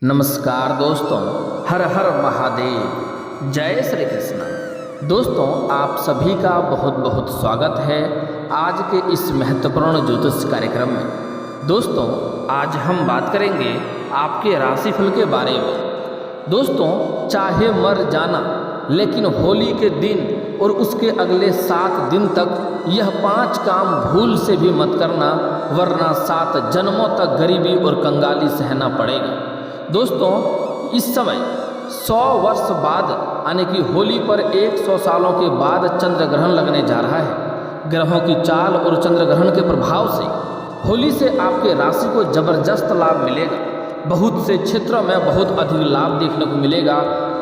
नमस्कार दोस्तों, हर हर महादेव, जय श्री कृष्ण। दोस्तों, आप सभी का बहुत बहुत स्वागत है आज के इस महत्वपूर्ण ज्योतिष कार्यक्रम में। दोस्तों, आज हम बात करेंगे आपके राशिफल के बारे में। दोस्तों, चाहे मर जाना, लेकिन होली के दिन और उसके अगले 7 दिन तक यह 5 काम भूल से भी मत करना, वरना 7 जन्मों तक गरीबी और कंगाली सहना पड़ेगा। दोस्तों, इस समय 100 वर्ष बाद यानी कि होली पर 100 सालों के बाद चंद्र ग्रहण लगने जा रहा है। ग्रहों की चाल और चंद्र ग्रहण के प्रभाव से होली से आपके राशि को जबरदस्त लाभ मिलेगा। बहुत से क्षेत्रों में बहुत अधिक लाभ देखने को मिलेगा।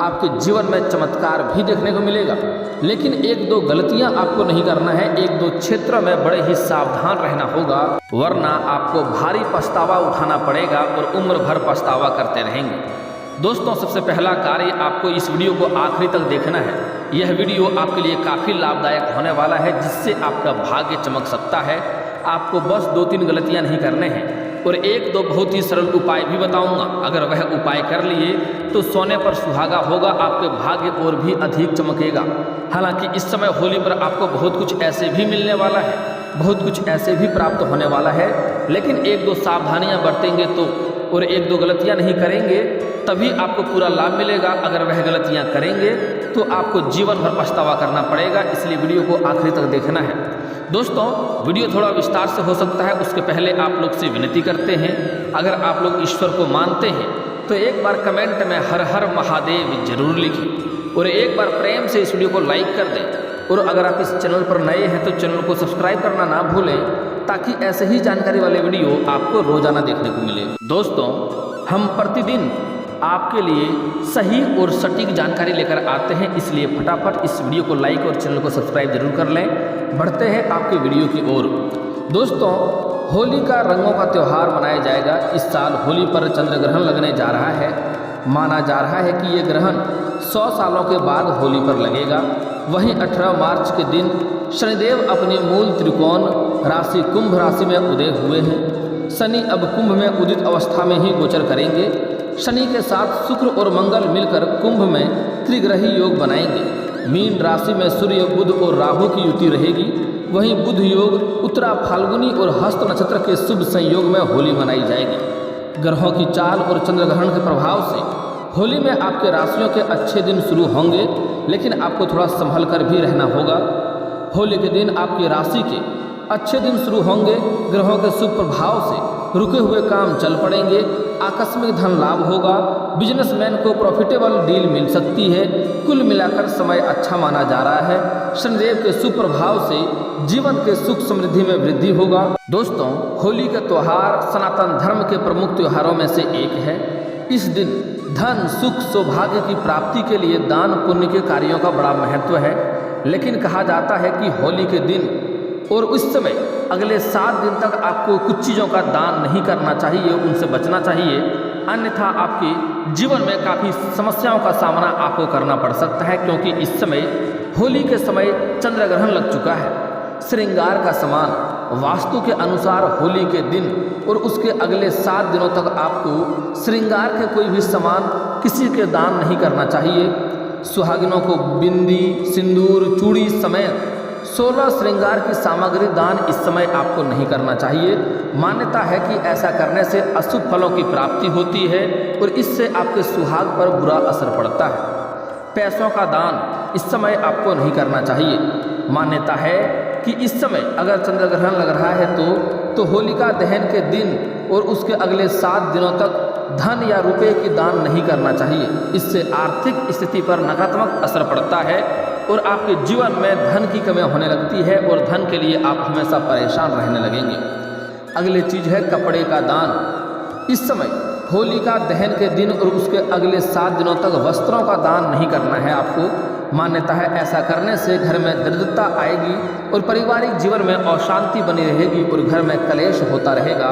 आपके जीवन में चमत्कार भी देखने को मिलेगा, लेकिन 1-2 गलतियां आपको नहीं करना है। 1-2 क्षेत्रों में बड़े ही सावधान रहना होगा, वरना आपको भारी पछतावा उठाना पड़ेगा और उम्र भर पछतावा करते रहेंगे। दोस्तों, सबसे पहला कार्य, आपको इस वीडियो को आखिरी तक देखना है। यह वीडियो आपके लिए काफ़ी लाभदायक होने वाला है, जिससे आपका भाग्य चमक सकता है। आपको बस 2-3 गलतियां नहीं करने हैं और 1-2 बहुत ही सरल उपाय भी बताऊंगा। अगर वह उपाय कर लिए तो सोने पर सुहागा होगा, आपके भाग्य और भी अधिक चमकेगा। हालांकि इस समय होली पर आपको बहुत कुछ ऐसे भी मिलने वाला है, बहुत कुछ ऐसे भी प्राप्त होने वाला है, लेकिन 1-2 सावधानियां बरतेंगे तो और 1-2 गलतियां नहीं करेंगे तभी आपको पूरा लाभ मिलेगा। अगर वह गलतियां करेंगे तो आपको जीवन भर पछतावा करना पड़ेगा, इसलिए वीडियो को आखिरी तक देखना है। दोस्तों, वीडियो थोड़ा विस्तार से हो सकता है, उसके पहले आप लोग से विनती करते हैं, अगर आप लोग ईश्वर को मानते हैं तो एक बार कमेंट में हर हर महादेव जरूर लिखें और एक बार प्रेम से इस वीडियो को लाइक कर दें। और अगर आप इस चैनल पर नए हैं तो चैनल को सब्सक्राइब करना ना भूलें, ताकि ऐसे ही जानकारी वाले वीडियो आपको रोजाना देखने को मिले। दोस्तों, हम प्रतिदिन आपके लिए सही और सटीक जानकारी लेकर आते हैं, इसलिए फटाफट इस वीडियो को लाइक और चैनल को सब्सक्राइब जरूर कर लें। बढ़ते हैं आपके वीडियो की ओर। दोस्तों, होली का रंगों का त्यौहार मनाया जाएगा। इस साल होली पर चंद्र ग्रहण लगने जा रहा है। माना जा रहा है कि ये ग्रहण 100 सालों के बाद होली पर लगेगा। वहीं 18 मार्च के दिन शनिदेव अपनी मूल त्रिकोण राशि कुंभ राशि में उदय हुए हैं। शनि अब कुंभ में उदित अवस्था में ही गोचर करेंगे। शनि के साथ शुक्र और मंगल मिलकर कुंभ में त्रिग्रही योग बनाएंगे। मीन राशि में सूर्य, बुध और राहु की युति रहेगी। वहीं बुध योग उत्तरा फाल्गुनी और हस्त नक्षत्र के शुभ संयोग में होली मनाई जाएगी। ग्रहों की चाल और चंद्र ग्रहण के प्रभाव से होली में आपके राशियों के अच्छे दिन शुरू होंगे, लेकिन आपको थोड़ा संभल कर भी रहना होगा। होली के दिन आपकी राशि के अच्छे दिन शुरू होंगे। ग्रहों के शुभ प्रभाव से रुके हुए काम चल पड़ेंगे। आकस्मिक धन लाभ होगा। बिजनेसमैन को प्रॉफिटेबल डील मिल सकती है। कुल मिलाकर समय अच्छा माना जा रहा है। शनिदेव के शुभ प्रभाव से जीवन के सुख समृद्धि में वृद्धि होगा। दोस्तों, होली का त्यौहार सनातन धर्म के प्रमुख त्योहारों में से एक है। इस दिन धन, सुख, सौभाग्य की प्राप्ति के लिए दान पुण्य के कार्यों का बड़ा महत्व है। लेकिन कहा जाता है कि होली के दिन और उस समय अगले 7 दिन तक आपको कुछ चीज़ों का दान नहीं करना चाहिए, उनसे बचना चाहिए, अन्यथा आपके जीवन में काफ़ी समस्याओं का सामना आपको करना पड़ सकता है। क्योंकि इस समय होली के समय चंद्र ग्रहण लग चुका है। श्रृंगार का सामान वास्तु के अनुसार होली के दिन और उसके अगले 7 दिनों तक आपको श्रृंगार के कोई भी सामान किसी के दान नहीं करना चाहिए। सुहागिनों को बिंदी, सिंदूर, चूड़ी समेत 16 श्रृंगार की सामग्री दान इस समय आपको नहीं करना चाहिए। मान्यता है कि ऐसा करने से अशुभ फलों की प्राप्ति होती है और इससे आपके सुहाग पर बुरा असर पड़ता है। पैसों का दान इस समय आपको नहीं करना चाहिए। मान्यता है कि इस समय अगर चंद्र ग्रहण लग रहा है तो होलिका दहन के दिन और उसके अगले 7 दिनों तक धन या रुपये की दान नहीं करना चाहिए। इससे आर्थिक स्थिति पर नकारात्मक असर पड़ता है और आपके जीवन में धन की कमी होने लगती है और धन के लिए आप हमेशा परेशान रहने लगेंगे। अगली चीज़ है कपड़े का दान। इस समय होलिका दहन के दिन और उसके अगले 7 दिनों तक वस्त्रों का दान नहीं करना है आपको। मान्यता है ऐसा करने से घर में दरिद्रता आएगी और पारिवारिक जीवन में अशांति बनी रहेगी और घर में कलेश होता रहेगा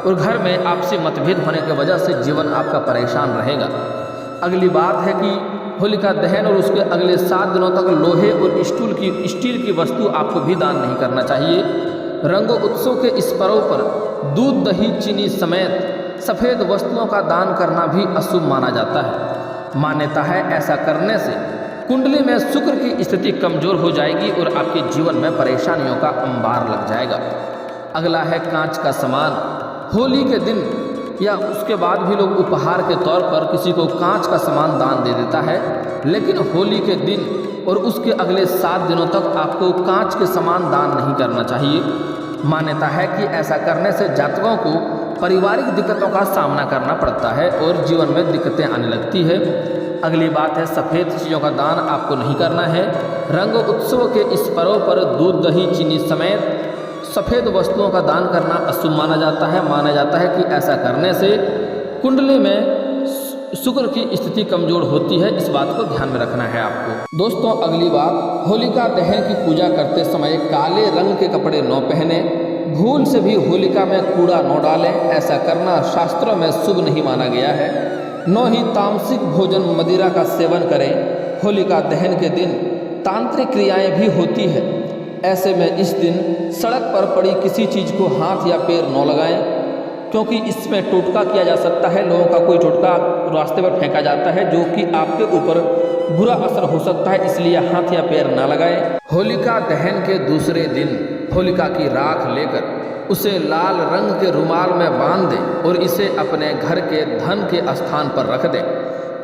और घर में आपसी मतभेद होने की वजह से जीवन आपका परेशान रहेगा। अगली बात है कि होलिका दहन और उसके अगले 7 दिनों तक लोहे और स्टील की वस्तु आपको भी दान नहीं करना चाहिए। रंगों उत्सव के इस पर्व पर दूध, दही, चीनी समेत सफ़ेद वस्तुओं का दान करना भी अशुभ माना जाता है। मान्यता है ऐसा करने से कुंडली में शुक्र की स्थिति कमज़ोर हो जाएगी और आपके जीवन में परेशानियों का अंबार लग जाएगा। अगला है कांच का सामान। होली के दिन या उसके बाद भी लोग उपहार के तौर पर किसी को कांच का सामान दान दे देता है, लेकिन होली के दिन और उसके अगले 7 दिनों तक आपको कांच के सामान दान नहीं करना चाहिए। मान्यता है कि ऐसा करने से जातकों को पारिवारिक दिक्कतों का सामना करना पड़ता है और जीवन में दिक्कतें आने लगती है। अगली बात है सफ़ेद चीज़ों का दान आपको नहीं करना है। रंग उत्सव के इस पर्व पर दूध, दही, चीनी समेत सफ़ेद वस्तुओं का दान करना अशुभ माना जाता है। माना जाता है कि ऐसा करने से कुंडली में शुक्र की स्थिति कमज़ोर होती है। इस बात को ध्यान में रखना है आपको। दोस्तों अगली बात, होलिका दहन की पूजा करते समय काले रंग के कपड़े न पहने, भूल से भी होलिका में कूड़ा न डालें। ऐसा करना शास्त्रों में शुभ नहीं माना गया है। न ही तामसिक भोजन मदिरा का सेवन करें। होलिका दहन के दिन तांत्रिक क्रियाएं भी होती है। ऐसे में इस दिन सड़क पर पड़ी किसी चीज़ को हाथ या पैर न लगाएं, क्योंकि इसमें टोटका किया जा सकता है। लोगों का कोई टोटका रास्ते पर फेंका जाता है जो कि आपके ऊपर बुरा असर हो सकता है, इसलिए हाथ या पैर ना लगाएं। होलिका दहन के दूसरे दिन होलिका की राख लेकर उसे लाल रंग के रुमाल में बांध दें और इसे अपने घर के धन के स्थान पर रख दें।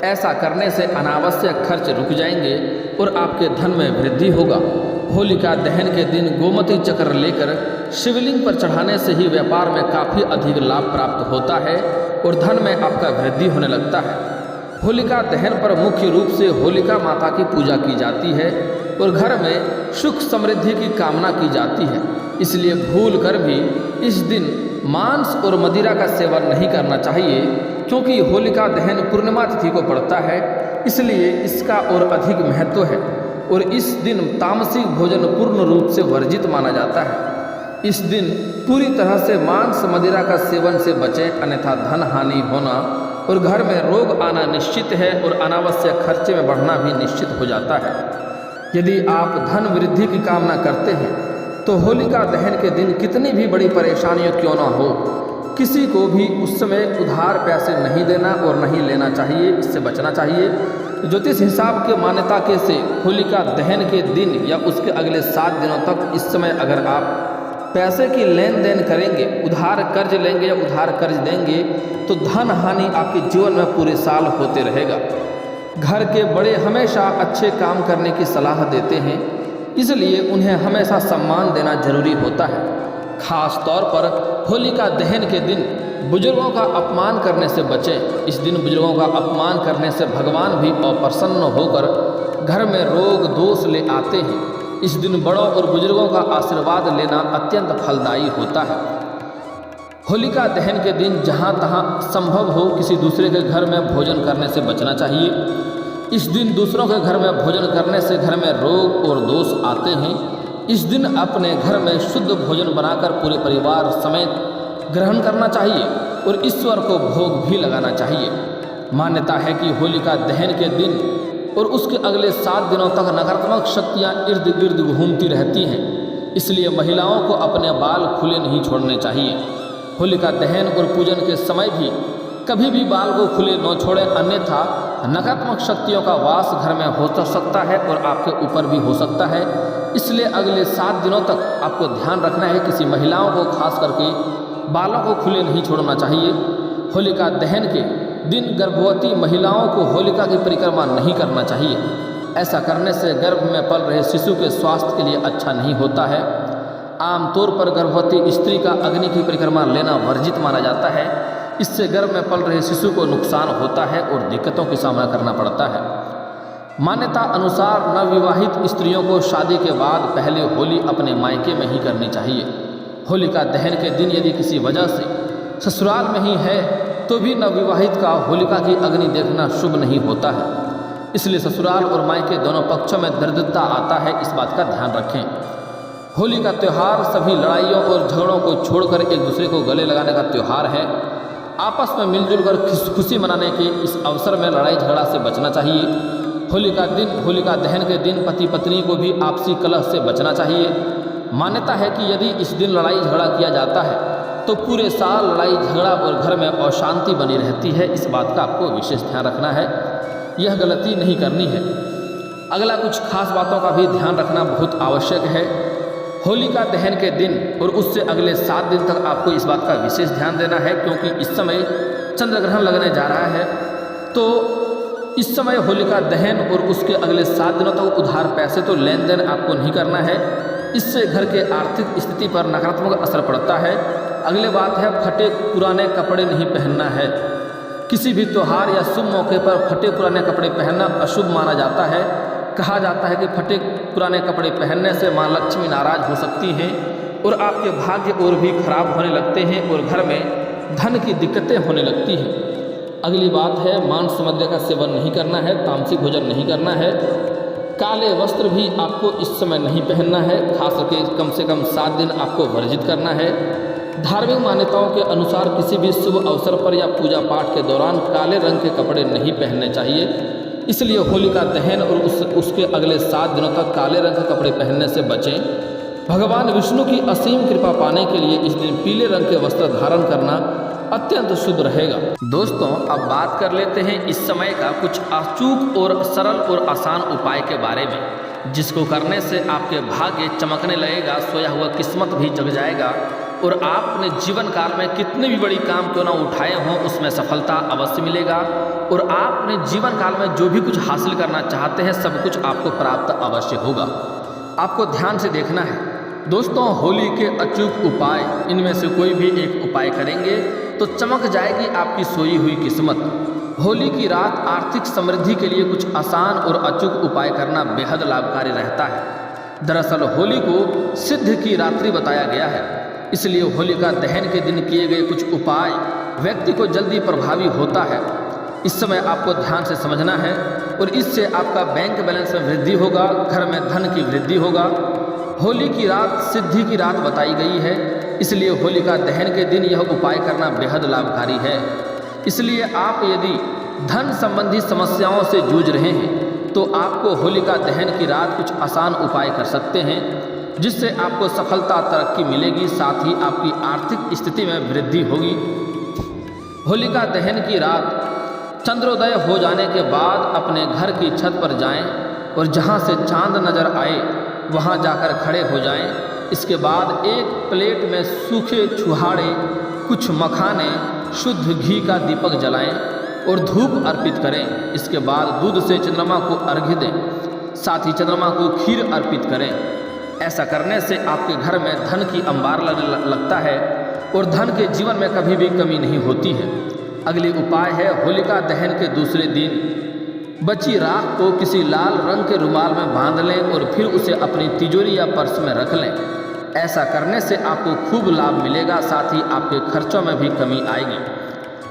ऐसा करने से अनावश्यक खर्च रुक जाएंगे और आपके धन में वृद्धि होगा। होलिका दहन के दिन गोमती चक्र लेकर शिवलिंग पर चढ़ाने से ही व्यापार में काफ़ी अधिक लाभ प्राप्त होता है और धन में आपका वृद्धि होने लगता है। होलिका दहन पर मुख्य रूप से होलिका माता की पूजा की जाती है और घर में सुख समृद्धि की कामना की जाती है। इसलिए भूल कर भी इस दिन मांस और मदिरा का सेवन नहीं करना चाहिए, क्योंकि होलिका दहन पूर्णिमा तिथि को पड़ता है, इसलिए इसका और अधिक महत्व है। और इस दिन तामसिक भोजन पूर्ण रूप से वर्जित माना जाता है। इस दिन पूरी तरह से मांस मदिरा का सेवन से बचें, अन्यथा धन हानि होना और घर में रोग आना निश्चित है और अनावश्यक खर्चे में बढ़ना भी निश्चित हो जाता है। यदि आप धन वृद्धि की कामना करते हैं तो होलिका दहन के दिन कितनी भी बड़ी परेशानियों क्यों ना हो, किसी को भी उस समय उधार पैसे नहीं देना और नहीं लेना चाहिए, इससे बचना चाहिए। ज्योतिष हिसाब के मान्यता के से होलिका दहन के दिन या उसके अगले 7 दिनों तक इस समय अगर आप पैसे की लेन देन करेंगे, उधार कर्ज लेंगे या उधार कर्ज देंगे, तो धन हानि आपके जीवन में पूरे साल होते रहेगा। घर के बड़े हमेशा अच्छे काम करने की सलाह देते हैं, इसलिए उन्हें हमेशा सम्मान देना जरूरी होता है। खास तौर पर होलिका दहन के दिन बुजुर्गों का अपमान करने से बचें। इस दिन बुजुर्गों का अपमान करने से भगवान भी अप्रसन्न होकर घर में रोग दोष ले आते हैं। इस दिन बड़ों और बुजुर्गों का आशीर्वाद लेना अत्यंत फलदायी होता है। होलिका दहन के दिन जहाँ तहाँ संभव हो किसी दूसरे के घर में भोजन करने से बचना चाहिए। इस दिन दूसरों के घर में भोजन करने से घर में रोग और दोष आते हैं। इस दिन अपने घर में शुद्ध भोजन बनाकर पूरे परिवार समेत ग्रहण करना चाहिए और ईश्वर को भोग भी लगाना चाहिए। मान्यता है कि होलिका दहन के दिन और उसके अगले 7 दिनों तक नकारात्मक शक्तियाँ इर्द गिर्द घूमती रहती हैं, इसलिए महिलाओं को अपने बाल खुले नहीं छोड़ने चाहिए। होलिका दहन और पूजन के समय भी कभी भी बाल को खुले न छोड़ें, अन्यथा नकारात्मक शक्तियों का वास घर में हो सकता है और आपके ऊपर भी हो सकता है। इसलिए अगले 7 दिनों तक आपको ध्यान रखना है, किसी महिलाओं को खास करके बालों को खुले नहीं छोड़ना चाहिए। होलिका दहन के दिन गर्भवती महिलाओं को होलिका की परिक्रमा नहीं करना चाहिए। ऐसा करने से गर्भ में पल रहे शिशु के स्वास्थ्य के लिए अच्छा नहीं होता है। आमतौर पर गर्भवती स्त्री का अग्नि की परिक्रमा लेना वर्जित माना जाता है। इससे गर्भ में पल रहे शिशु को नुकसान होता है और दिक्कतों का सामना करना पड़ता है। मान्यता अनुसार नवविवाहित स्त्रियों को शादी के बाद पहले होली अपने मायके में ही करनी चाहिए। होलिका दहन के दिन यदि किसी वजह से ससुराल में ही है तो भी नवविवाहित का होलिका की अग्नि देखना शुभ नहीं होता है। इसलिए ससुराल और मायके दोनों पक्षों में दरिद्रता आता है, इस बात का ध्यान रखें। होली का त्यौहार सभी लड़ाइयों और झगड़ों को छोड़कर एक दूसरे को गले लगाने का त्यौहार है। आपस में मिलजुल कर खुशी मनाने के इस अवसर में लड़ाई झगड़ा से बचना चाहिए। होलिका दहन के दिन पति पत्नी को भी आपसी कलह से बचना चाहिए। मान्यता है कि यदि इस दिन लड़ाई झगड़ा किया जाता है तो पूरे साल लड़ाई झगड़ा और घर में अशांति बनी रहती है। इस बात का आपको विशेष ध्यान रखना है, यह गलती नहीं करनी है। अगला कुछ खास बातों का भी ध्यान रखना बहुत आवश्यक है। होलिका दहन के दिन और उससे अगले 7 दिन तक आपको इस बात का विशेष ध्यान देना है, क्योंकि इस समय चंद्र ग्रहण लगने जा रहा है। तो इस समय होलिका दहन और उसके अगले 7 दिनों तक उधार पैसे तो लेन देन आपको नहीं करना है। इससे घर के आर्थिक स्थिति पर नकारात्मक असर पड़ता है। अगली बात है, फटे पुराने कपड़े नहीं पहनना है। किसी भी त्यौहार या शुभ मौके पर फटे पुराने कपड़े पहनना अशुभ माना जाता है। कहा जाता है कि फटे पुराने कपड़े पहनने से माँ लक्ष्मी नाराज हो सकती हैं और आपके भाग्य और भी खराब होने लगते हैं और घर में धन की दिक्कतें होने लगती हैं। अगली बात है, मांस मद्य का सेवन नहीं करना है, तामसिक भोजन नहीं करना है। काले वस्त्र भी आपको इस समय नहीं पहनना है, खास करके कम से कम 7 दिन आपको वर्जित करना है। धार्मिक मान्यताओं के अनुसार किसी भी शुभ अवसर पर या पूजा पाठ के दौरान काले रंग के कपड़े नहीं पहनने चाहिए। इसलिए होलिका दहन और उसके अगले 7 दिनों तक काले रंग के कपड़े पहनने से बचें। भगवान विष्णु की असीम कृपा पाने के लिए इस दिन पीले रंग के वस्त्र धारण करना अत्यंत शुभ रहेगा। दोस्तों, अब बात कर लेते हैं इस समय का कुछ अचूक और सरल और आसान उपाय के बारे में, जिसको करने से आपके भाग्य चमकने लगेगा, सोया हुआ किस्मत भी जग जाएगा और आप अपने जीवन काल में कितने भी बड़ी काम क्यों ना उठाए हों उसमें सफलता अवश्य मिलेगा और आप अपने जीवन काल में जो भी कुछ हासिल करना चाहते हैं सब कुछ आपको प्राप्त अवश्य होगा। आपको ध्यान से देखना है दोस्तों, होली के अचूक उपाय, इनमें से कोई भी एक उपाय करेंगे तो चमक जाएगी आपकी सोई हुई किस्मत। होली की रात आर्थिक समृद्धि के लिए कुछ आसान और अचूक उपाय करना बेहद लाभकारी रहता है। दरअसल होली को सिद्ध की रात्रि बताया गया है, इसलिए होलिका दहन के दिन किए गए कुछ उपाय व्यक्ति को जल्दी प्रभावी होता है। इस समय आपको ध्यान से समझना है और इससे आपका बैंक बैलेंस में वृद्धि होगा, घर में धन की वृद्धि होगा। होली की रात सिद्धि की रात बताई गई है, इसलिए होलिका दहन के दिन यह उपाय करना बेहद लाभकारी है। इसलिए आप यदि धन संबंधी समस्याओं से जूझ रहे हैं तो आपको होलिका दहन की रात कुछ आसान उपाय कर सकते हैं, जिससे आपको सफलता तरक्की मिलेगी, साथ ही आपकी आर्थिक स्थिति में वृद्धि होगी। होलिका दहन की रात चंद्रोदय हो जाने के बाद अपने घर की छत पर जाएं और जहां से चांद नजर आए वहां जाकर खड़े हो जाएं। इसके बाद एक प्लेट में सूखे छुहाड़े, कुछ मखाने, शुद्ध घी का दीपक जलाएं और धूप अर्पित करें। इसके बाद दूध से चंद्रमा को अर्घ्य दें, साथ ही चंद्रमा को खीर अर्पित करें। ऐसा करने से आपके घर में धन की अंबार लगता है और धन के जीवन में कभी भी कमी नहीं होती है। अगली उपाय है, होलिका दहन के दूसरे दिन बची राख को किसी लाल रंग के रुमाल में बांध लें और फिर उसे अपनी तिजोरी या पर्स में रख लें। ऐसा करने से आपको खूब लाभ मिलेगा, साथ ही आपके खर्चों में भी कमी आएगी।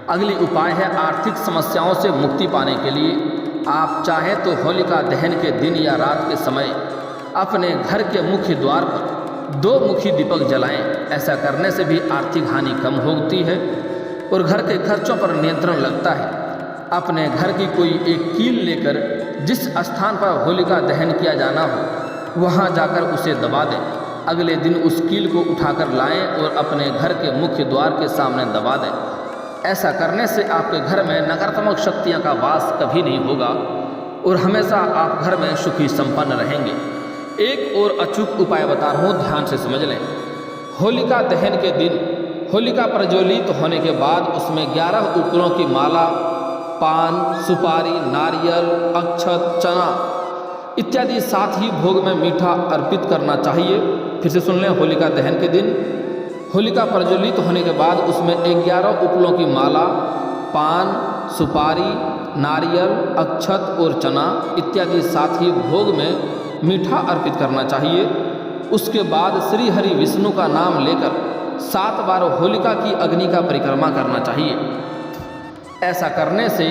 अगली उपाय है, आर्थिक समस्याओं से मुक्ति पाने के लिए आप चाहें तो होलिका दहन के दिन या रात के समय अपने घर के मुख्य द्वार पर 2 मुखी दीपक जलाएं। ऐसा करने से भी आर्थिक हानि कम होती है और घर के खर्चों पर नियंत्रण लगता है। अपने घर की कोई एक कील लेकर जिस स्थान पर होलिका दहन किया जाना हो वहां जाकर उसे दबा दें। अगले दिन उस कील को उठाकर लाएं और अपने घर के मुख्य द्वार के सामने दबा दें। ऐसा करने से आपके घर में नकारात्मक शक्तियां का वास कभी नहीं होगा और हमेशा आप घर में सुखी संपन्न रहेंगे। एक और अचूक उपाय बता रहा हूँ, ध्यान से समझ लें। होलिका दहन के दिन होलिका प्रज्वलित होने के बाद उसमें 11 उपलों की माला, पान, सुपारी, नारियल, अक्षत, चना इत्यादि साथ ही भोग में मीठा अर्पित करना चाहिए। फिर से सुन लें, होलिका दहन के दिन होलिका प्रज्वलित होने के बाद उसमें 11 उपलों की माला, पान, सुपारी, नारियल, अक्षत और चना इत्यादि साथ ही भोग में मीठा अर्पित करना चाहिए। उसके बाद श्री हरि विष्णु का नाम लेकर 7 बार होलिका की अग्नि का परिक्रमा करना चाहिए। ऐसा करने से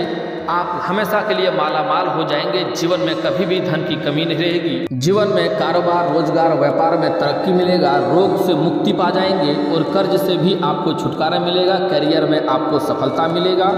आप हमेशा के लिए मालामाल हो जाएंगे। जीवन में कभी भी धन की कमी नहीं रहेगी। जीवन में कारोबार, रोजगार, व्यापार में तरक्की मिलेगा। रोग से मुक्ति पा जाएंगे और कर्ज से भी आपको छुटकारा मिलेगा। करियर में आपको सफलता मिलेगा।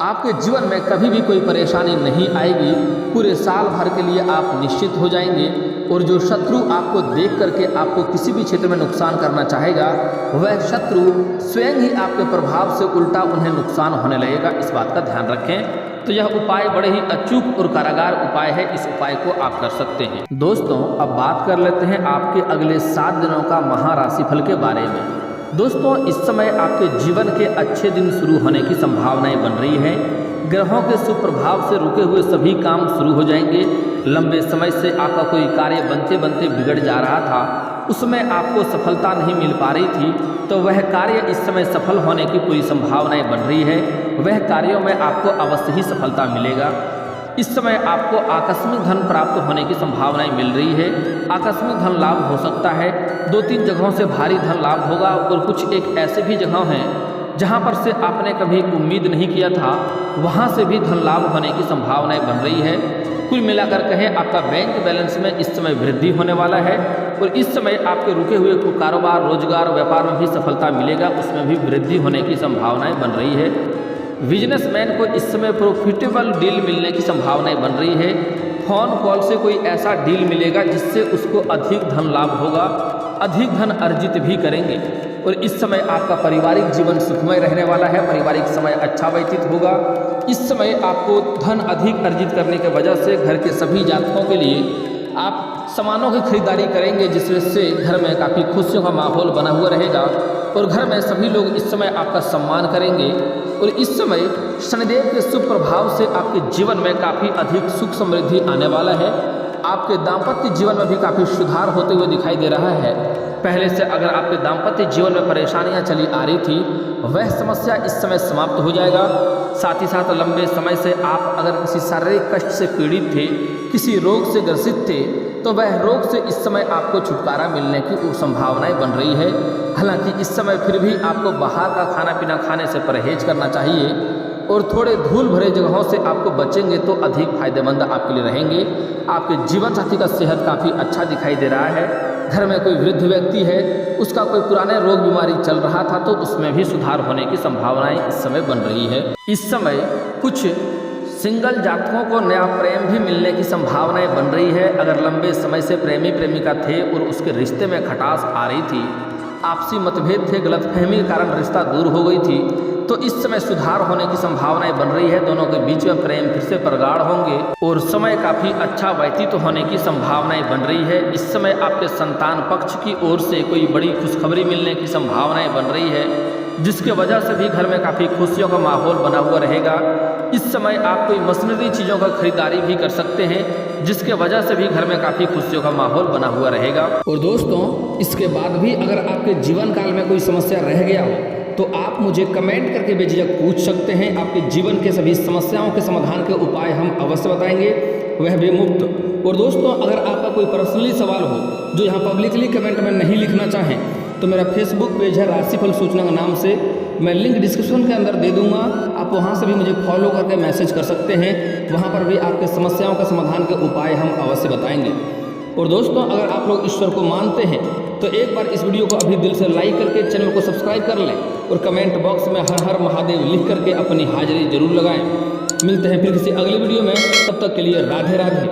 आपके जीवन में कभी भी कोई परेशानी नहीं आएगी। पूरे साल भर के लिए आप निश्चित हो जाएंगे और जो शत्रु आपको देख करके आपको किसी भी क्षेत्र में नुकसान करना चाहेगा, वह शत्रु स्वयं ही आपके प्रभाव से उल्टा उन्हें नुकसान होने लगेगा। इस बात का ध्यान रखें। तो यह उपाय बड़े ही अचूक और कारागार उपाय है। इस उपाय को आप कर सकते हैं। दोस्तों, अब बात कर लेते हैं आपके अगले 7 दिनों का महाराशिफल के बारे में। दोस्तों, इस समय आपके जीवन के अच्छे दिन शुरू होने की संभावनाएं बन रही हैं। ग्रहों के शुभ प्रभाव से रुके हुए सभी काम शुरू हो जाएंगे। लंबे समय से आपका कोई कार्य बनते बनते बिगड़ जा रहा था, उसमें आपको सफलता नहीं मिल पा रही थी, तो वह कार्य इस समय सफल होने की पूरी संभावनाएं बन रही है। वह कार्यों में आपको अवश्य ही सफलता मिलेगा। इस समय आपको आकस्मिक धन प्राप्त होने की संभावनाएं मिल रही है। आकस्मिक धन लाभ हो सकता है। 2-3 जगहों से भारी धन लाभ होगा और कुछ एक ऐसे भी जगह हैं जहां पर से आपने कभी उम्मीद नहीं किया था, वहां से भी धन लाभ होने की संभावनाएं बन रही है। कुल मिलाकर कहें, आपका बैंक बैलेंस में इस समय वृद्धि होने वाला है और इस समय आपके रुके हुए कारोबार, रोजगार, व्यापार में भी सफलता मिलेगा, उसमें भी वृद्धि होने की संभावनाएं बन रही है। बिजनेसमैन को इस समय प्रॉफिटेबल डील मिलने की संभावनाएं बन रही है। फोन कॉल से कोई ऐसा डील मिलेगा जिससे उसको अधिक धन लाभ होगा, अधिक धन अर्जित भी करेंगे। और इस समय आपका पारिवारिक जीवन सुखमय रहने वाला है। पारिवारिक समय अच्छा व्यतीत होगा। इस समय आपको धन अधिक अर्जित करने की वजह से घर के सभी जातकों के लिए आप सामानों की खरीदारी करेंगे, जिसमें से घर में काफ़ी खुशियों का माहौल बना हुआ रहेगा और घर में सभी लोग इस समय आपका सम्मान करेंगे। और इस समय शनिदेव के शुभ प्रभाव से आपके जीवन में काफ़ी अधिक सुख समृद्धि आने वाला है। आपके दाम्पत्य जीवन में भी काफ़ी सुधार होते हुए दिखाई दे रहा है। पहले से अगर आपके दाम्पत्य जीवन में परेशानियां चली आ रही थी, वह समस्या इस समय समाप्त हो जाएगा। साथ ही साथ लंबे समय से आप अगर किसी शारीरिक कष्ट से पीड़ित थे, किसी रोग से ग्रसित थे, तो वह रोग से इस समय आपको छुटकारा मिलने की संभावनाएं बन रही है। हालांकि इस समय फिर भी आपको बाहर का खाना पीना खाने से परहेज करना चाहिए और थोड़े धूल भरे जगहों से आपको बचेंगे तो अधिक फायदेमंद आपके लिए रहेंगे। आपके जीवन साथी का सेहत काफ़ी अच्छा दिखाई दे रहा है। घर में कोई वृद्ध व्यक्ति है, उसका कोई पुराने रोग बीमारी चल रहा था, तो उसमें भी सुधार होने की संभावनाएं इस समय बन रही है। इस समय कुछ सिंगल जातकों को नया प्रेम भी मिलने की संभावनाएं बन रही है। अगर लंबे समय से प्रेमी प्रेमिका थे और उसके रिश्ते में खटास आ रही थी, आपसी मतभेद थे, गलतफहमी के कारण रिश्ता दूर हो गई थी, तो इस समय सुधार होने की संभावनाएं बन रही है। दोनों के बीच में प्रेम फिर से प्रगाढ़ होंगे और समय काफ़ी अच्छा व्यतीत होने की संभावनाएं बन रही है। इस समय आपके संतान पक्ष की ओर से कोई बड़ी खुशखबरी मिलने की संभावनाएं बन रही है, जिसके वजह से भी घर में काफ़ी खुशियों का माहौल बना हुआ रहेगा। इस समय आप कोई मशीनरी चीज़ों का खरीदारी भी कर सकते हैं, जिसके वजह से भी घर में काफ़ी खुशियों का माहौल बना हुआ रहेगा। और दोस्तों, इसके बाद भी अगर आपके जीवन काल में कोई समस्या रह गया हो, तो आप मुझे कमेंट करके बेझिझक पूछ सकते हैं। आपके जीवन के सभी समस्याओं के समाधान के उपाय हम अवश्य बताएंगे, वह भी मुफ्त। और दोस्तों, अगर आपका कोई पर्सनली सवाल हो जो यहाँ पब्लिकली कमेंट में नहीं लिखना चाहें, तो मेरा फेसबुक पेज है राशिफल सूचना के नाम से, मैं लिंक डिस्क्रिप्शन के अंदर दे दूंगा। आप वहां से भी मुझे फॉलो करके मैसेज कर सकते हैं। वहां पर भी आपके समस्याओं का समाधान के उपाय हम अवश्य बताएंगे। और दोस्तों, अगर आप लोग ईश्वर को मानते हैं तो एक बार इस वीडियो को अभी दिल से लाइक करके चैनल को सब्सक्राइब कर लें और कमेंट बॉक्स में हर हर महादेव लिख करके अपनी हाजिरी जरूर लगाएं। मिलते हैं फिर किसी अगली वीडियो में, तब तक के लिए राधे राधे।